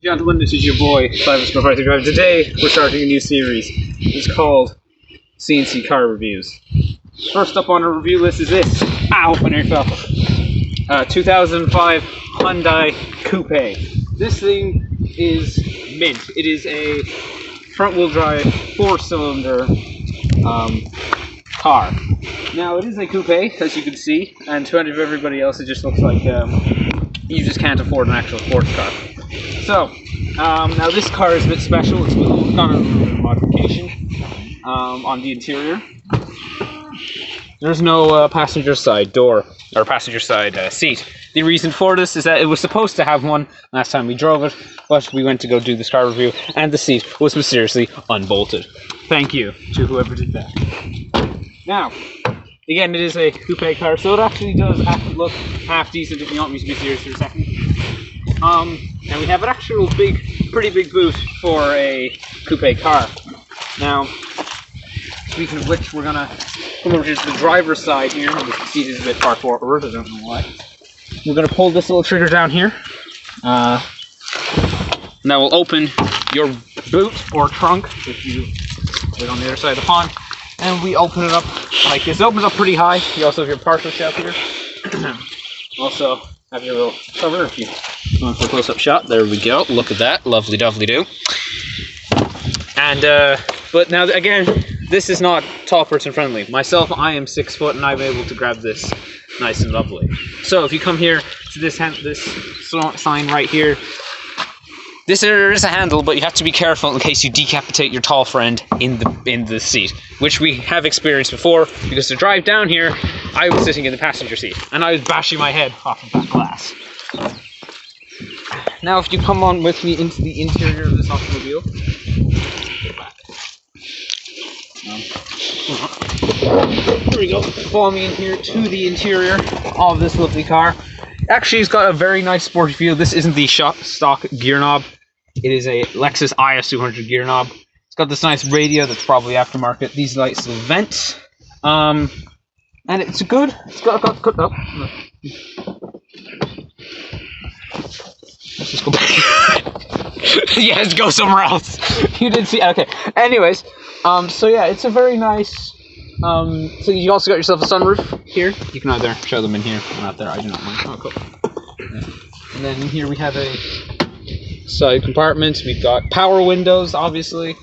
Gentlemen, this is your boy, Clive Professor Drive. Today, we're starting a new series. It's called CNC Car Reviews. First up on our review list is this. Ow, my neck fell. 2005 Hyundai Coupe. This thing is mint. It is a front-wheel drive, 4-cylinder car. Now, it is a coupe, as you can see, and to everybody else, it just looks like you just can't afford an actual sports car. So, now this car is a bit special. It's got a little bit of modification on the interior. There's no passenger side door, or passenger side seat. The reason for this is that it was supposed to have one last time we drove it, but we went to go do this car review, and the seat was mysteriously unbolted. Thank you to whoever did that. Now, again, it is a coupe car, so it actually does look half decent if you want me to be serious for a second. And we have an actual pretty big boot for a coupe car. Now, speaking of which, we're gonna come over to the driver's side here. The seat is a bit far forward, I don't know why. We're gonna pull this little trigger down here. Now we'll open your boot or trunk if you put it on the other side of the pond. And we open it up like this. It opens up pretty high. You also have your parcel shelf here. Also have your little cover if you want for a close-up shot. There we go. Look at that. Lovely, lovely do. And, but now, again, this is not tall person friendly. Myself, I am 6 foot and I'm able to grab this nice and lovely. So if you come here to this sign right here, there is a handle, but you have to be careful in case you decapitate your tall friend in the seat, which we have experienced before, because to drive down here, I was sitting in the passenger seat, and I was bashing my head off of that glass. Now, if you come on with me into the interior of this automobile, here we go, follow me in here to the interior of this lovely car. Actually, it's got a very nice sporty feel. This isn't the stock gear knob. It is a Lexus IS200 gear knob. It's got this nice radio that's probably aftermarket. These lights will vent. And it's good. It's got good. Oh. Let's just go back. Yeah, let's go somewhere else. You didn't see. Okay. Anyways, so yeah, it's a very nice. So you also got yourself a sunroof here. You can either show them in here or not there. I do not mind. Oh, cool. Yeah. And then here we have a side compartment. We've got power windows, obviously.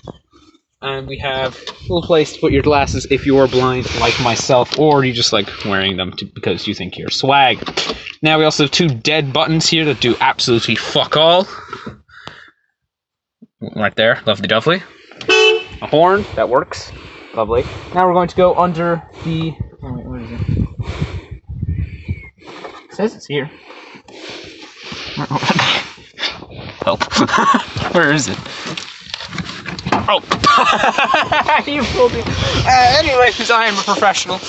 And we have a little place to put your glasses if you are blind, like myself, or you just like wearing them because you think you're swag. Now we also have 2 dead buttons here that do absolutely fuck all. Right there. Lovely dovely. A horn. That works. Lovely. Now we're going to go under the... Oh, wait, where is it? It says it's here. Help. Where is it? Oh! You fooled me. Anyways, I am a professional.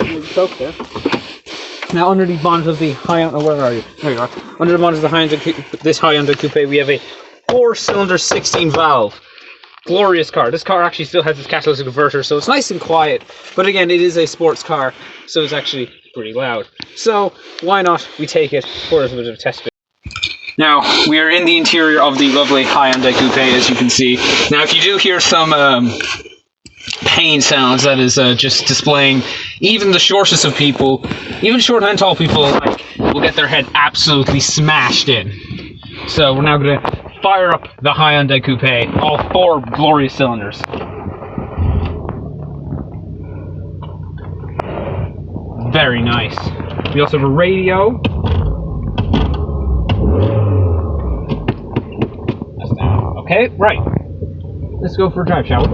There's a Coke there. Now, under the bonnet of the Hyundai... Where are you? There you are. Under the bonnet of the Hyundai Coupe, we have a 4-cylinder 16-valve. Glorious car. This car actually still has its catalytic converter, so it's nice and quiet. But again, it is a sports car, so it's actually pretty loud. So why not we take it for a bit of a test fit. Now, we are in the interior of the lovely Hyundai Coupe, as you can see. Now, if you do hear some pain sounds, that is just displaying even the shortest of people, even short and tall people, like, will get their head absolutely smashed in. So we're now going to fire up the Hyundai Coupe, all 4 glorious cylinders. Very nice. We also have a radio. That's down. Okay, right. Let's go for a drive, shall we?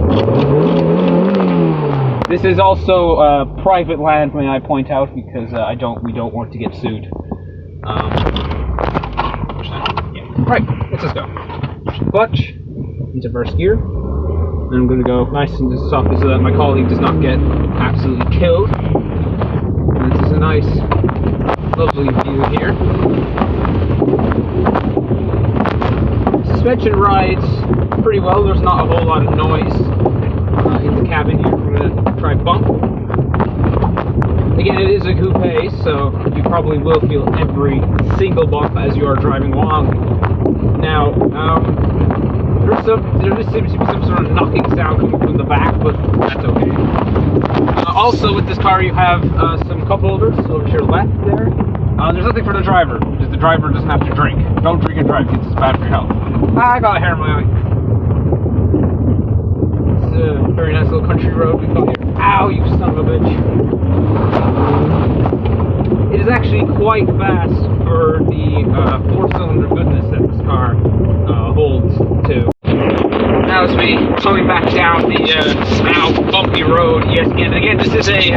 This is also private land, may I point out, because we don't want to get sued. Right, let's just go. Clutch into first gear. And I'm going to go nice and softly so that my colleague does not get absolutely killed. And this is a nice, lovely view here. Suspension rides pretty well. There's not a whole lot of noise in the cabin here. We're going to try bump. Again, it is a coupe, so you probably will feel every single bump as you are driving along. Now, there just seems to be some sort of knocking sound coming from the back, but that's okay. Also, with this car, you have some cup holders over to your left there. There's nothing for the driver, because the driver doesn't have to drink. Don't drink and drive, because it's bad for your health. I got a hair in my eye. It's a very nice little country road we've got here. Ow, you son of a bitch. It is actually quite fast for the 4-cylinder goodness that this car holds to. Now it's me coming back down the now bumpy road. Yes, again, this is a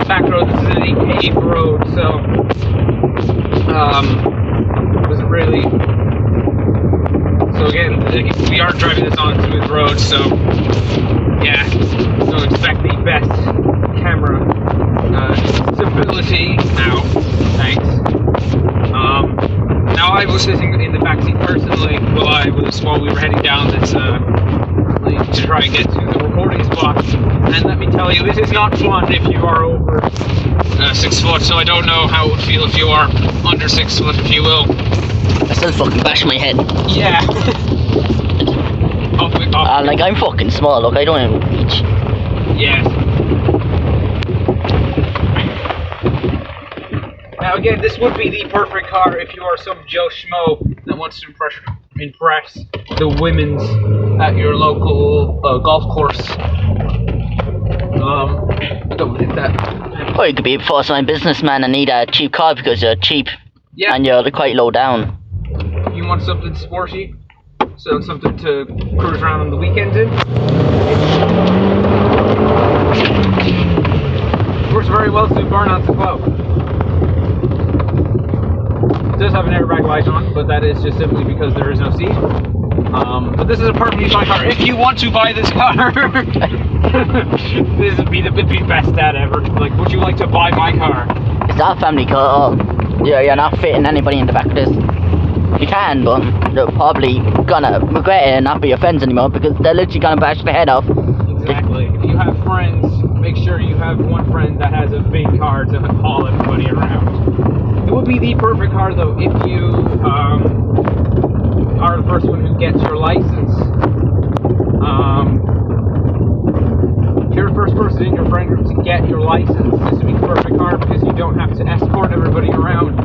back road. This is a paved road, so doesn't really. So again, we are driving this on a smooth road, so yeah, don't expect the best camera stability now. Thanks. Now I was sitting in the backseat personally while we were heading down this lane to try and get to the recording spot, and let me tell you, this is not fun if you are over 6 foot. So I don't know how it would feel if you are under 6 foot, if you will. I still fucking bash my head. Yeah. Like I'm fucking small. Look, I don't even reach. Yes. Now again, this would be the perfect car if you are some Joe Schmo that wants to impress the women's at your local golf course. I don't think that. Or you could be a first-time businessman and need a cheap car because you're cheap. Yeah. And you're quite low down. You want something sporty? So something to cruise around on the weekends in? Works very well to burnouts as well. It does have an airbag light on, but that is just simply because there is no seat. But this is a perfectly fine car. If you want to buy this car, this would be the best dad ever. Like, would you like to buy my car? It's not a family car. You're not fitting anybody in the back of this. You can, but they're probably gonna regret it and not be your friends anymore because they're literally gonna bash their head off. Exactly. If you have friends, make sure you have one friend that has a big car to haul everybody around. It would be the perfect car though if you are the first one who gets your license. If you're the first person in your friend group to get your license, this would be the perfect car because you don't have to escort everybody around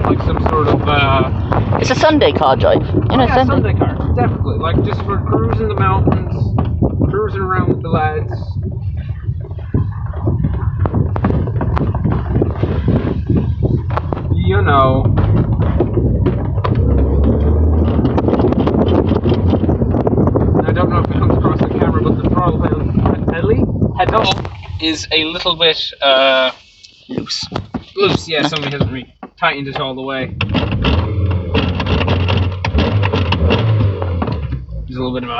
like some sort of it's a Sunday car drive. You know, yeah, Sunday car, definitely. Like just for cruising the mountains, cruising around with the lads. You know. I don't know if it comes across the camera, but the throttle pedal is a little bit loose. Loose, yeah. Somebody hasn't tightened it all the way. There's a little bit of a.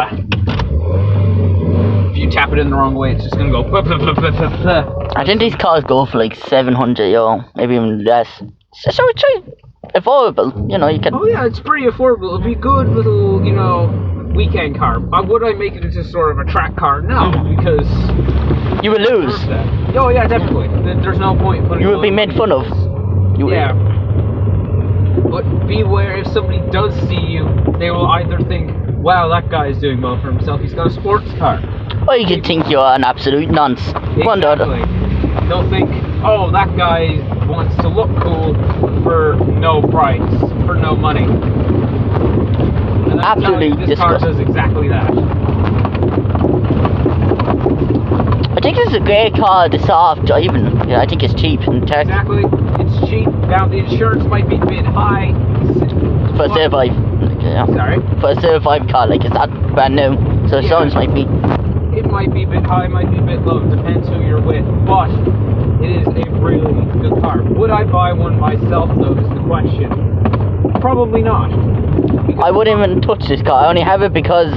If you tap it in the wrong way, it's just gonna go. Blah, blah, blah, blah, blah, blah. I think these cars go for like 700 euro, maybe even less. So it's affordable, you know. You can. Oh yeah, it's pretty affordable. It'll be a good little, you know, weekend car. Would I make it into sort of a track car? No, because you will lose. Oh yeah, definitely. There's no point putting. You will be made fun of. Yeah. But beware, if somebody does see you, they will either think, wow, that guy's doing well for himself, he's got a sports car. Or you could think you're an absolute nonce. Exactly. They'll think, oh, that guy wants to look cool for no price, for no money. And absolutely this car does exactly that. I think it's a great car to start off driving. Yeah, I think it's cheap and tech. Exactly, it's cheap. Now the insurance might be a bit high. For a Survive. Yeah. Sorry? For a Survive car, like it's not brand new, so insurance might be. It might be a bit high, might be a bit low, depends who you're with, but it is a really good car. Would I buy one myself though is the question. Probably not. I wouldn't even touch this car, I only have it because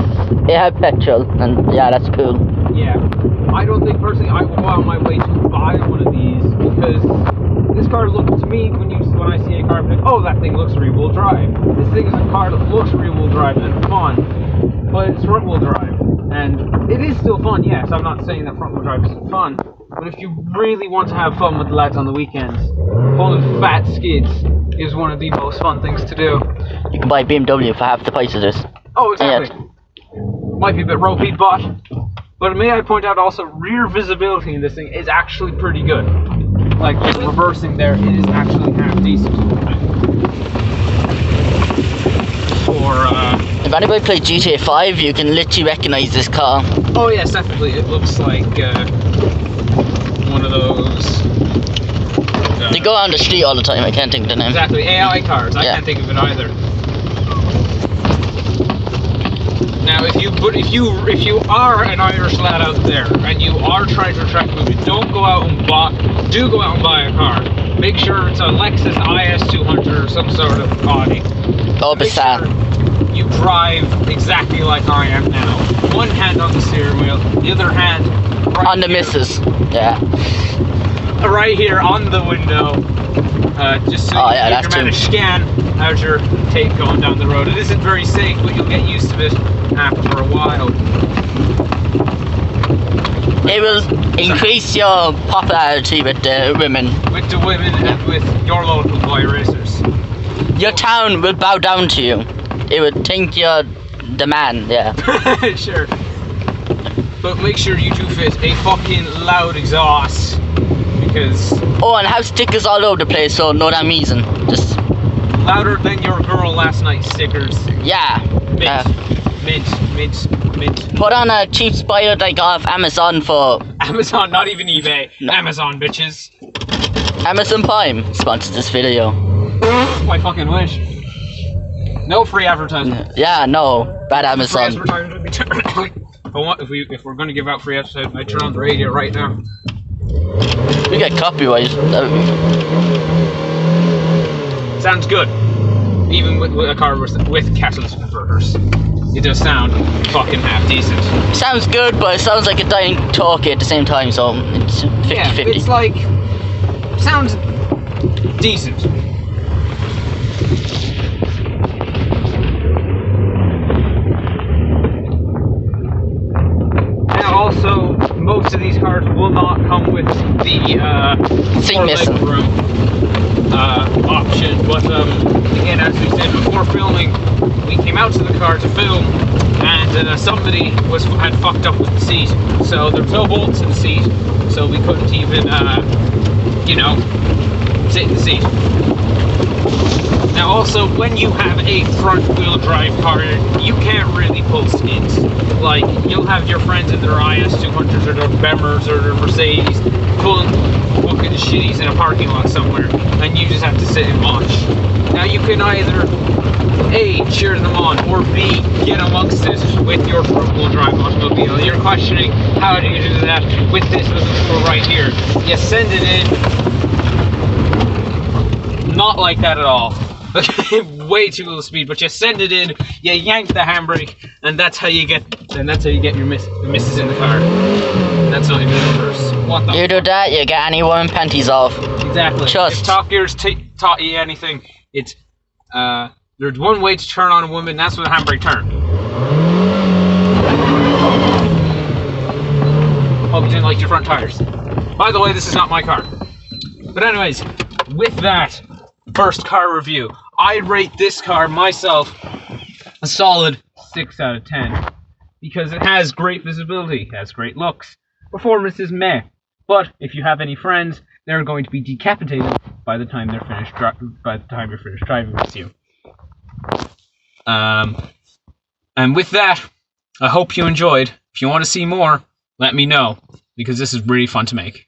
it had petrol, and yeah, that's cool. Yeah. I don't think personally I would go out my way to buy one of these because this car looks to me when I see a car I'm like, oh, that thing looks rear-wheel drive. This thing is a car that looks rear-wheel drive and fun, but it's front-wheel drive. And it is still fun, yes, I'm not saying that front-wheel drive isn't fun, But if you really want to have fun with the lads on the weekends, pulling fat skids is one of the most fun things to do. You can buy a BMW for half the price of this. Oh, exactly. Might be a bit ropey, but may I point out also, rear visibility in this thing is actually pretty good. Like, just reversing there, it is actually half decent. If anybody played GTA 5, you can literally recognize this car. Oh yes, definitely. It looks like one of those... they go around the street all the time, I can't think of the name. Exactly, AI cars, I can't think of it either. Now, if you are an Irish lad out there and you are trying to attract women, do go out and buy a car. Make sure it's a Lexus IS200 or some sort of Audi. Oh, bizarre. You drive exactly like I am now. One hand on the steering wheel, the other hand right on the here. missus. Yeah. Right here on the window. Just so you can manage to scan as your tape going down the road. It isn't very safe, but you'll get used to it after a while. It will increase your popularity with the women. With the women and with your local boy racers. Your town will bow down to you. It would think you're the man, yeah. Sure. But make sure you do fit a fucking loud exhaust. Because... oh, and have stickers all over the place, so no damn reason. Just... louder than your girl last night stickers. yeah. Mint. Put on a cheap spider that I got off Amazon for... Amazon, not even eBay. No. Amazon, bitches. Amazon Prime sponsors this video. I fucking wish. No free advertisement. Yeah, no. Bad Amazon. Free advertisement would be if we're going to give out free advertisement, I'd turn on the radio right now. We get copyright. Sounds good. Even with a car with catalyst converters. It does sound fucking half decent. Sounds good, but it sounds like a dying talkie at the same time, so it's 50-50. Yeah, it's like... sounds decent. Now also, most of these cars will not come with the seat missing room option, but again, as we said before filming, we came out to the car to film, and somebody had fucked up with the seat, so there was no bolts in the seat, so we couldn't even, you know, sit in the seat. Now also, when you have a front-wheel drive car, you can't really pull skids. Like, you'll have your friends in their IS200s or their Bemmers or their Mercedes pulling fucking shitties in a parking lot somewhere, and you just have to sit and watch. Now you can either A, cheer them on, or B, get amongst it with your front-wheel drive automobile. You're questioning, how do you do that with this little tool right here? You send it in, not like that at all. Way too little speed, but you send it in, you yank the handbrake, and that's how you get your missus in the car. That's not even reverse. What the? You do that, you get any woman panties off. Exactly. Just. If Top Gear's taught you anything, it's there's one way to turn on a woman, that's with a handbrake turn. Hope you didn't like your front tires. By the way, this is not my car. But anyways, with that first car review, I rate this car myself a solid 6 out of 10 because it has great visibility, it has great looks. Performance is meh, but if you have any friends, they're going to be decapitated by the time you're finished driving with you. And with that, I hope you enjoyed. If you want to see more, let me know because this is really fun to make.